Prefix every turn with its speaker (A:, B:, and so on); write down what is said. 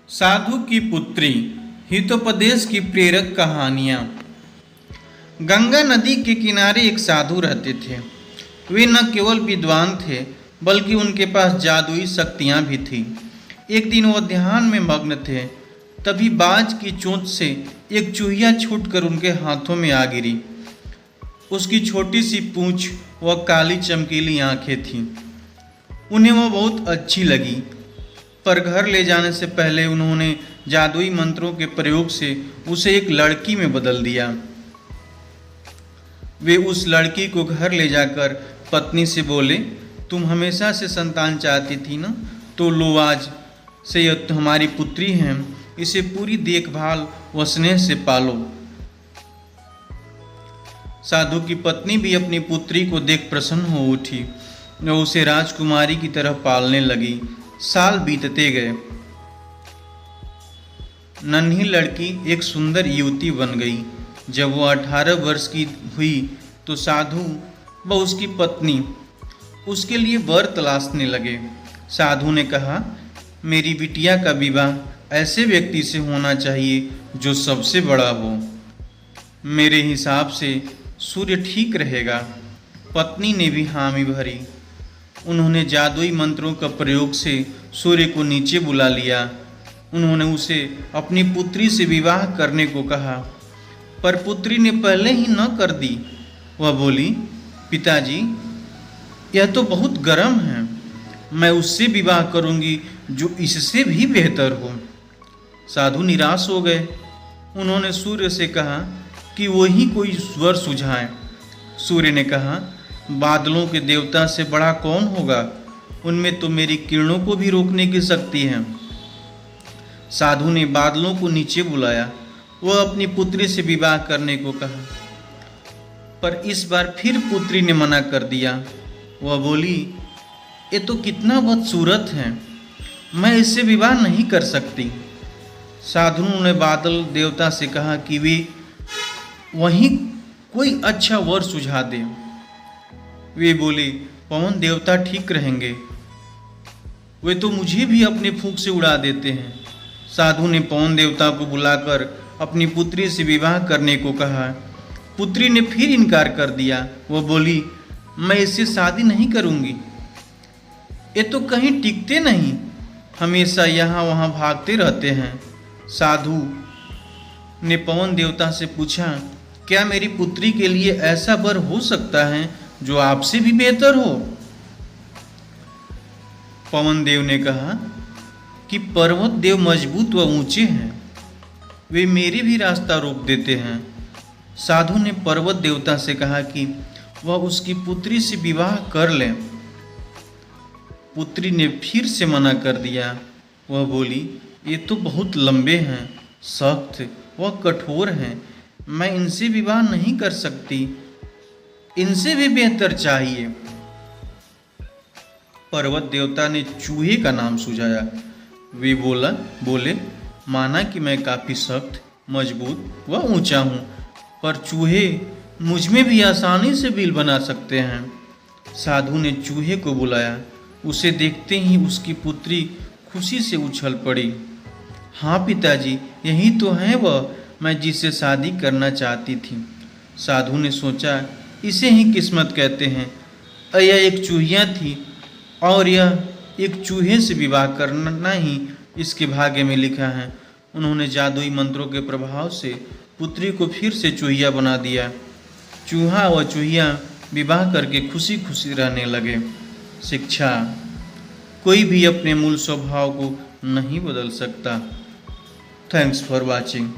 A: साधु की पुत्री, हितोपदेश की प्रेरक कहानियाँ। गंगा नदी के किनारे एक साधु रहते थे। वे न केवल विद्वान थे बल्कि उनके पास जादुई शक्तियाँ भी थीं। एक दिन वो ध्यान में मग्न थे, तभी बाज की चोंच से एक चूहिया छूटकर उनके हाथों में आ गिरी। उसकी छोटी सी पूंछ व काली चमकीली आंखें थीं। उन्हें वह बहुत अच्छी लगी, पर घर ले जाने से पहले उन्होंने जादुई मंत्रों के प्रयोग से उसे एक लड़की में बदल दिया। वे उस लड़की को घर ले जाकर पत्नी से बोले, तुम हमेशा से संतान चाहती थी ना, तो लो आज से यह हमारी पुत्री है, इसे पूरी देखभाल व स्नेह से पालो। साधु की पत्नी भी अपनी पुत्री को देख प्रसन्न हो उठी। वह उसे राजकुमारी की तरह पालने लगी। साल बीतते गए। नन्ही लड़की एक सुंदर युवती बन गई। जब वह 18 वर्ष की हुई तो साधु व उसकी पत्नी उसके लिए वर तलाशने लगे। साधु ने कहा, मेरी बिटिया का विवाह ऐसे व्यक्ति से होना चाहिए जो सबसे बड़ा हो। मेरे हिसाब से सूर्य ठीक रहेगा। पत्नी ने भी हामी भरी। उन्होंने जादुई मंत्रों का प्रयोग से सूर्य को नीचे बुला लिया। उन्होंने उसे अपनी पुत्री से विवाह करने को कहा, पर पुत्री ने पहले ही न कर दी। वह बोली, पिताजी, यह तो बहुत गर्म है। मैं उससे विवाह करूंगी जो इससे भी बेहतर हो। साधु निराश हो गए। उन्होंने सूर्य से कहा कि वही कोई वर सुझाए। सूर्य ने कहा, बादलों के देवता से बड़ा कौन होगा? उनमें तो मेरी किरणों को भी रोकने की शक्ति है। साधु ने बादलों को नीचे बुलाया। वह अपनी पुत्री से विवाह करने को कहा, पर इस बार फिर पुत्री ने मना कर दिया। वह बोली, ये तो कितना बदसूरत है, मैं इससे विवाह नहीं कर सकती। साधु ने बादल देवता से कहा कि वे वहीं कोई अच्छा वर सुझा दे। वे बोले, पवन देवता ठीक रहेंगे, वे तो मुझे भी अपने फूंक से उड़ा देते हैं। साधु ने पवन देवता को बुलाकर अपनी पुत्री से विवाह करने को कहा। पुत्री ने फिर इनकार कर दिया। वह बोली, मैं इससे शादी नहीं करूंगी, ये तो कहीं टिकते नहीं, हमेशा यहाँ वहाँ भागते रहते हैं। साधु ने पवन देवता से पूछा, क्या मेरी पुत्री के लिए ऐसा वर हो सकता है जो आपसे भी बेहतर हो? पवन देव ने कहा कि पर्वत देव मजबूत व ऊंचे हैं, वे मेरे भी रास्ता रोक देते हैं। साधु ने पर्वत देवता से कहा कि वह उसकी पुत्री से विवाह कर ले। पुत्री ने फिर से मना कर दिया। वह बोली, ये तो बहुत लंबे हैं, सख्त व कठोर हैं, मैं इनसे विवाह नहीं कर सकती, इनसे भी बेहतर चाहिए। पर्वत देवता ने चूहे का नाम सुझाया। वे बोले, माना कि मैं काफी सख्त, मजबूत व ऊंचा हूँ, पर चूहे मुझ में भी आसानी से बिल बना सकते हैं। साधु ने चूहे को बुलाया। उसे देखते ही उसकी पुत्री खुशी से उछल पड़ी। हाँ पिताजी, यही तो है वह मैं जिससे शादी करना चाहती थी। साधु ने सोचा, इसे ही किस्मत कहते हैं। यह एक चूहिया थी और यह एक चूहे से विवाह करना ही इसके भाग्य में लिखा है। उन्होंने जादुई मंत्रों के प्रभाव से पुत्री को फिर से चूहिया बना दिया। चूहा व चूहिया विवाह करके खुशी खुशी रहने लगे। शिक्षा, कोई भी अपने मूल स्वभाव को नहीं बदल सकता। Thanks for watching.